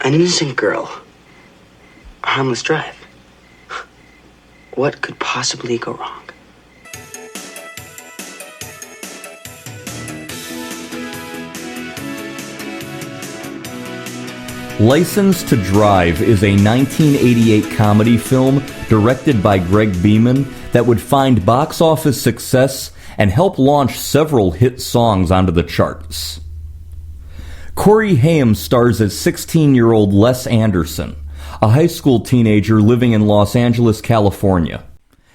An innocent girl. A harmless drive. What could possibly go wrong? License to Drive is a 1988 comedy film directed by Greg Beeman that would find box office success and help launch several hit songs onto the charts. Corey Haim stars as 16-year-old Les Anderson, a high school teenager living in Los Angeles, California.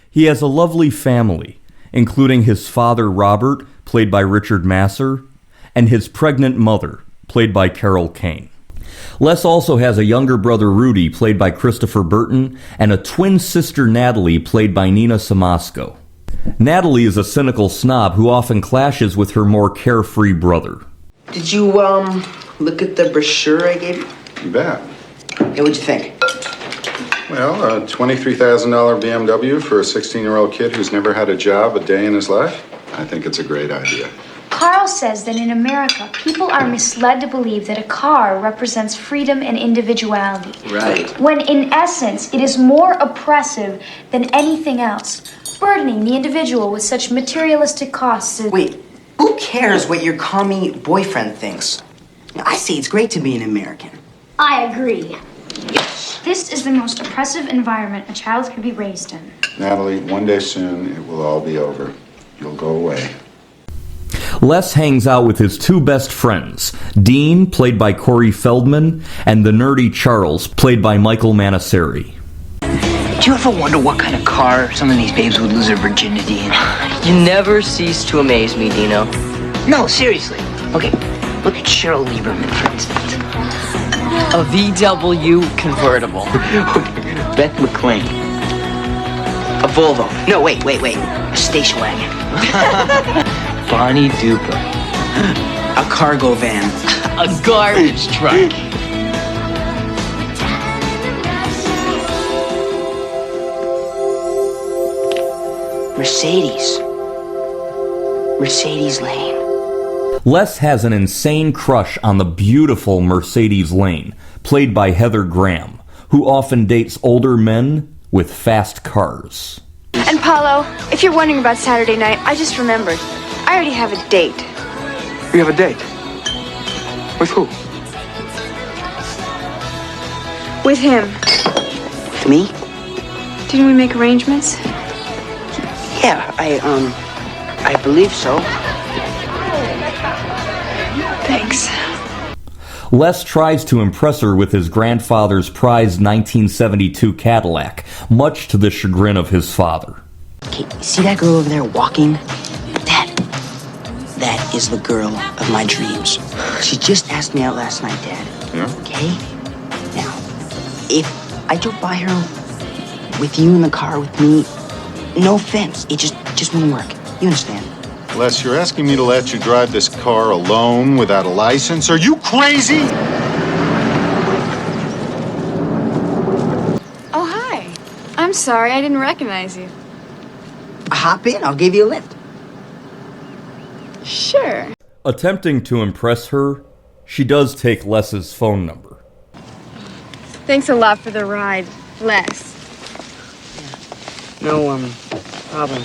He has a lovely family, including his father Robert, played by Richard Masur, and his pregnant mother, played by Carol Kane. Les also has a younger brother Rudy, played by Christopher Burton, and a twin sister Natalie, played by Nina Samasco. Natalie is a cynical snob who often clashes with her more carefree brother. Did you, look at the brochure I gave you? You bet. Yeah, what'd you think? Well, a $23,000 BMW for a 16-year-old kid who's never had a job a day in his life? I think it's a great idea. Carl says that in America, people are misled to believe that a car represents freedom and individuality. Right. When in essence, it is more oppressive than anything else, burdening the individual with such materialistic costs as... Wait, who cares what your commie boyfriend thinks? I say it's great to be an American. I agree. Yes. This is the most oppressive environment a child could be raised in. Natalie, one day soon, it will all be over. You'll go away. Les hangs out with his two best friends, Dean, played by Corey Feldman, and the nerdy Charles, played by Michael Manasseri. Do you ever wonder what kind of car some of these babes would lose their virginity in? You never cease to amaze me, Dino. No, seriously. Okay, look at Cheryl Lieberman, for instance. A VW convertible. Beth McLean. A Volvo. No, wait. A station wagon. Bonnie Duper. A cargo van. A garbage truck. Mercedes. Mercedes Lane. Les has an insane crush on the beautiful Mercedes Lane, played by Heather Graham, who often dates older men with fast cars. And Paulo, if you're wondering about Saturday night, I just remembered. I already have a date. You have a date? With who? With him. With me? Didn't we make arrangements? Yeah, I believe so. Thanks. Les tries to impress her with his grandfather's prized 1972 Cadillac, much to the chagrin of his father. Okay, see that girl over there walking? That is the girl of my dreams. She just asked me out last night, Dad. Yeah? Okay? Now, if I drove by her with you in the car with me, no offense, it just wouldn't work. You understand? Les, you're asking me to let you drive this car alone without a license? Are you crazy? Oh, hi. I'm sorry, I didn't recognize you. Hop in, I'll give you a lift. Sure. Attempting to impress her, she does take Les's phone number. Thanks a lot for the ride, Les. No, problem.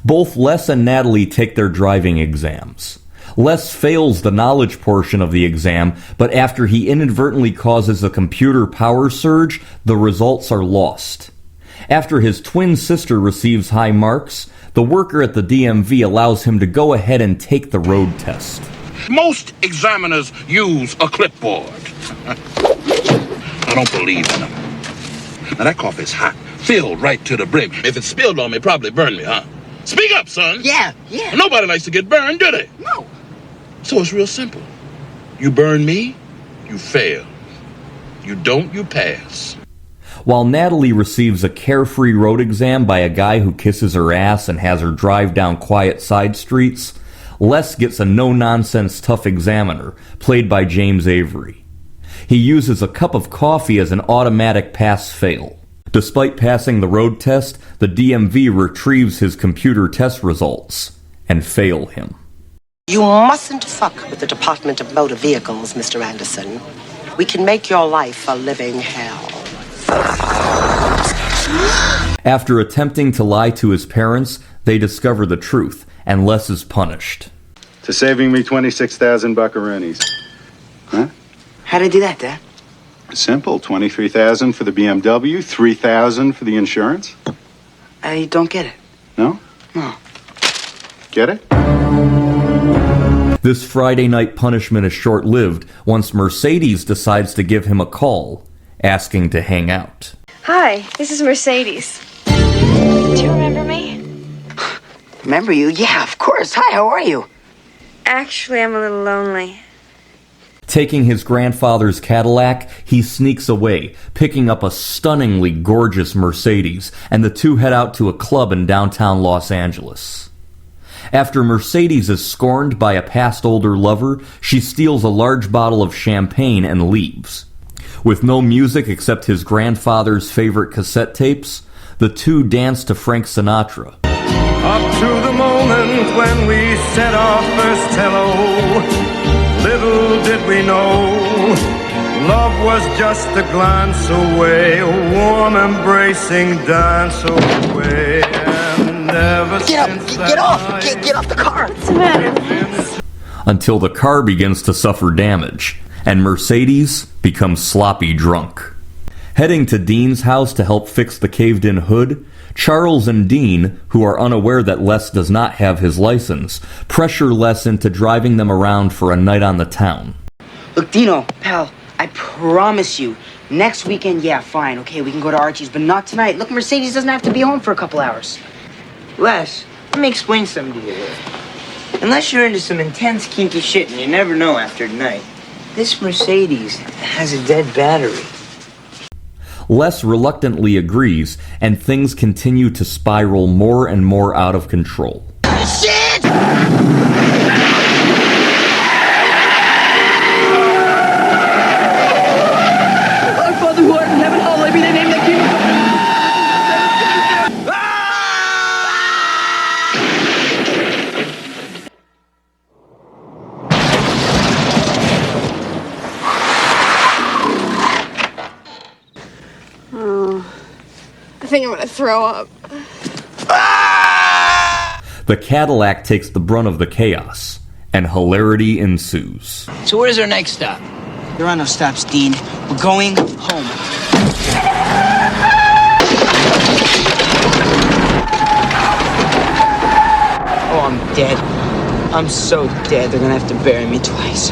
Both Les and Natalie take their driving exams. Les fails the knowledge portion of the exam, but after he inadvertently causes a computer power surge, the results are lost. After his twin sister receives high marks, the worker at the DMV allows him to go ahead and take the road test. Most examiners use a clipboard. I don't believe in them. Now that coffee's hot, filled right to the brim. If it spilled on me, probably burned me, huh? Speak up, son. Yeah. Nobody likes to get burned, do they? No. So it's real simple. You burn me, you fail. You don't, you pass. While Natalie receives a carefree road exam by a guy who kisses her ass and has her drive down quiet side streets, Les gets a no-nonsense tough examiner, played by James Avery. He uses a cup of coffee as an automatic pass-fail. Despite passing the road test, the DMV retrieves his computer test results and fail him. You mustn't fuck with the Department of Motor Vehicles, Mr. Anderson. We can make your life a living hell. After attempting to lie to his parents, they discover the truth, and Les is punished. To saving me 26,000 buckaroonies. Huh? How'd I do that, Dad? Simple. 23,000 for the BMW, 3,000 for the insurance. I don't get it. No? No. Get it? This Friday night punishment is short-lived once Mercedes decides to give him a call, asking to hang out. Hi, this is Mercedes. Do you remember me? Remember you? Yeah, of course. Hi, how are you? Actually, I'm a little lonely. Taking his grandfather's Cadillac, he sneaks away, picking up a stunningly gorgeous Mercedes, and the two head out to a club in downtown Los Angeles. After Mercedes is scorned by a past older lover, she steals a large bottle of champagne and leaves. With no music except his grandfather's favorite cassette tapes, the two dance to Frank Sinatra. Up to the moment when we said our first hello, little did we know, love was just a glance away, a warm embracing dance away. And ever since Get off the car! What's the matter? Until the car begins to suffer damage, and Mercedes becomes sloppy drunk. Heading to Dean's house to help fix the caved-in hood, Charles and Dean, who are unaware that Les does not have his license, pressure Les into driving them around for a night on the town. Look, Dino, pal, I promise you, next weekend, yeah, fine, okay, we can go to Archie's, but not tonight. Look, Mercedes doesn't have to be home for a couple hours. Les, let me explain something to you. Unless you're into some intense kinky shit, and you never know after tonight, this Mercedes has a dead battery. Les reluctantly agrees, and things continue to spiral more and more out of control. Shit! Our Father who art in heaven, hallowed be thy name, thy kingdom come. I think I'm gonna throw up. The Cadillac takes the brunt of the chaos, and hilarity ensues. So where's our next stop? There are no stops, Dean. We're going home. Oh, I'm dead. I'm so dead, they're gonna have to bury me twice.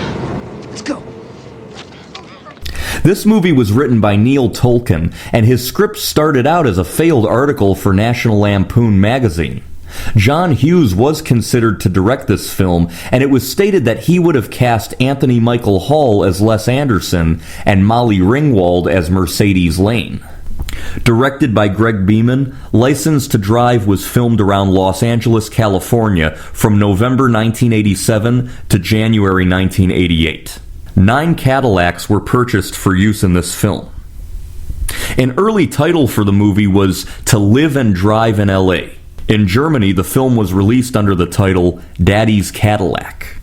Let's go. This movie was written by Neil Tolkien, and his script started out as a failed article for National Lampoon magazine. John Hughes was considered to direct this film, and it was stated that he would have cast Anthony Michael Hall as Les Anderson and Molly Ringwald as Mercedes Lane. Directed by Greg Beeman, License to Drive was filmed around Los Angeles, California from November 1987 to January 1988. 9 Cadillacs were purchased for use in this film. An early title for the movie was To Live and Drive in L.A. In Germany, the film was released under the title Daddy's Cadillac.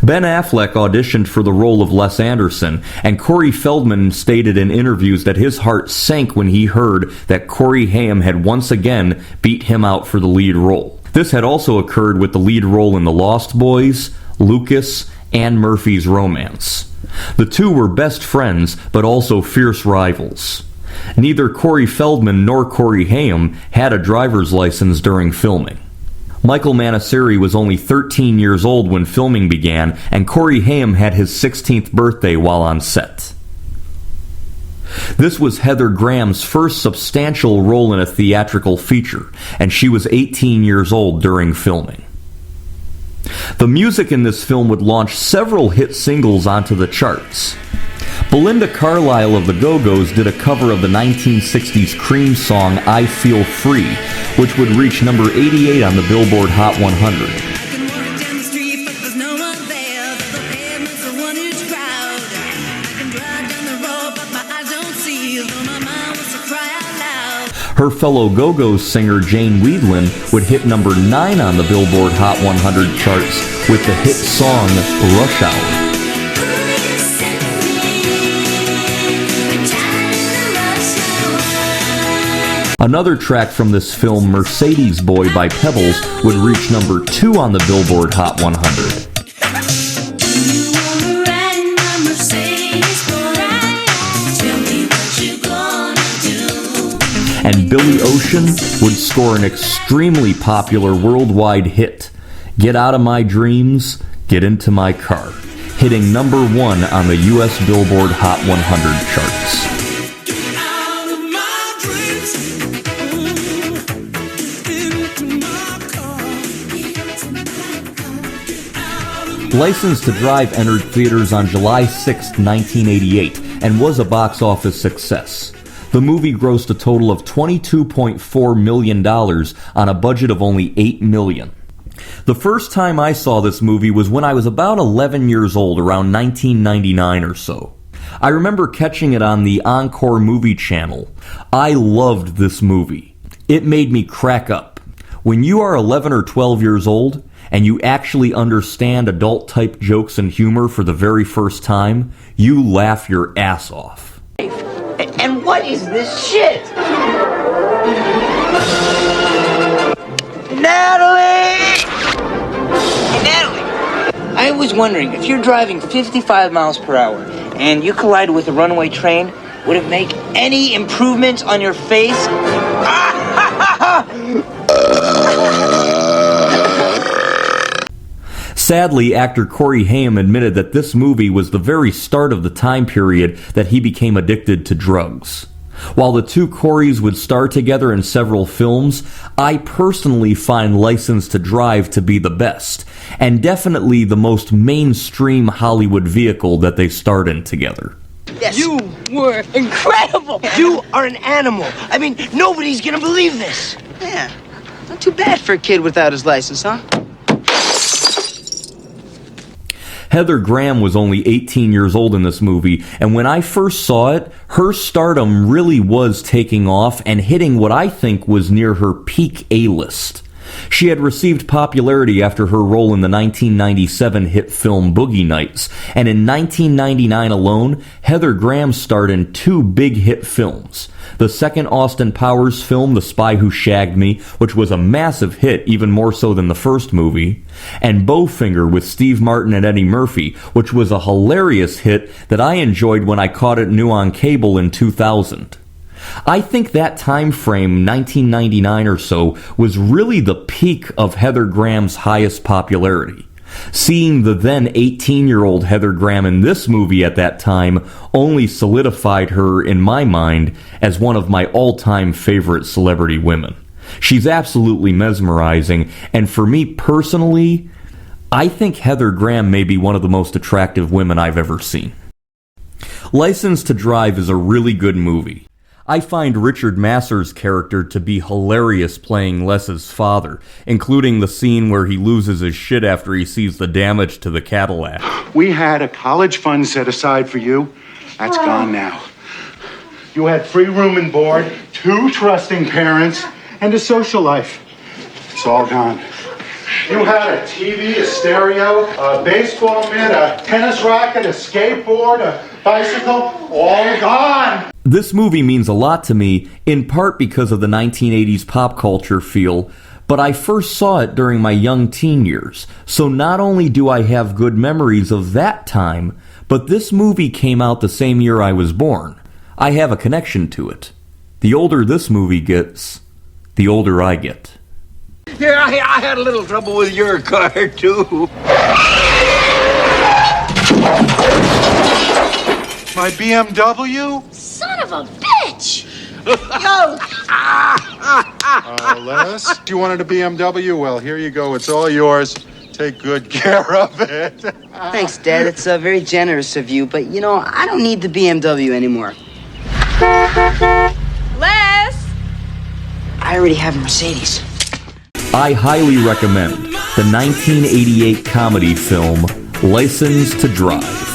Ben Affleck auditioned for the role of Les Anderson, and Corey Feldman stated in interviews that his heart sank when he heard that Corey Haim had once again beat him out for the lead role. This had also occurred with the lead role in The Lost Boys, Lucas, and Murphy's Romance. The two were best friends, but also fierce rivals. Neither Corey Feldman nor Corey Haim had a driver's license during filming. Michael Manasseri was only 13 years old when filming began, and Corey Haim had his 16th birthday while on set. This was Heather Graham's first substantial role in a theatrical feature, and she was 18 years old during filming. The music in this film would launch several hit singles onto the charts. Belinda Carlisle of the Go-Go's did a cover of the 1960s Cream song I Feel Free, which would reach number 88 on the Billboard Hot 100. Her fellow Go-Go singer Jane Wiedlin would hit number 9 on the Billboard Hot 100 charts with the hit song Rush Hour. Another track from this film, Mercedes Boy by Pebbles, would reach number 2 on the Billboard Hot 100. And Billy Ocean would score an extremely popular worldwide hit, Get Out of My Dreams, Get Into My Car, hitting number 1 on the US Billboard Hot 100 charts. License to Drive entered theaters on July 6, 1988, and was a box office success. The movie grossed a total of $22.4 million on a budget of only $8 million. The first time I saw this movie was when I was about 11 years old, around 1999 or so. I remember catching it on the Encore Movie Channel. I loved this movie. It made me crack up. When you are 11 or 12 years old, and you actually understand adult-type jokes and humor for the very first time, you laugh your ass off. And what is this shit? Natalie! Hey, Natalie! I was wondering, if you're driving 55 miles per hour and you collide with a runaway train, would it make any improvements on your face? Sadly, actor Corey Haim admitted that this movie was the very start of the time period that he became addicted to drugs. While the two Coreys would star together in several films, I personally find License to Drive to be the best, and definitely the most mainstream Hollywood vehicle that they starred in together. Yes. You were incredible! You are an animal. I mean, nobody's gonna believe this. Yeah, not too bad for a kid without his license, huh? Heather Graham was only 18 years old in this movie, and when I first saw it, her stardom really was taking off and hitting what I think was near her peak A-list. She had received popularity after her role in the 1997 hit film Boogie Nights, and in 1999 alone, Heather Graham starred in 2 big hit films. The second Austin Powers film, The Spy Who Shagged Me, which was a massive hit, even more so than the first movie, and Bowfinger with Steve Martin and Eddie Murphy, which was a hilarious hit that I enjoyed when I caught it new on cable in 2000. I think that time frame, 1999 or so, was really the peak of Heather Graham's highest popularity. Seeing the then 18-year-old Heather Graham in this movie at that time only solidified her, in my mind, as one of my all-time favorite celebrity women. She's absolutely mesmerizing, and for me personally, I think Heather Graham may be one of the most attractive women I've ever seen. License to Drive is a really good movie. I find Richard Masur's character to be hilarious playing Les's father, including the scene where he loses his shit after he sees the damage to the Cadillac. We had a college fund set aside for you. That's gone now. You had free room and board, 2 trusting parents, and a social life. It's all gone. You had a TV, a stereo, a baseball mitt, a tennis racket, a skateboard, a bicycle, all gone. This movie means a lot to me, in part because of the 1980s pop culture feel, but I first saw it during my young teen years, so not only do I have good memories of that time, but this movie came out the same year I was born. I have a connection to it. The older this movie gets, the older I get. Yeah, I had a little trouble with your car, too. My BMW? Son of a bitch! Yo! Les, you wanted a BMW? Well, here you go. It's all yours. Take good care of it. Thanks, Dad. It's very generous of you, but, you know, I don't need the BMW anymore. Les! I already have a Mercedes. I highly recommend the 1988 comedy film License to Drive.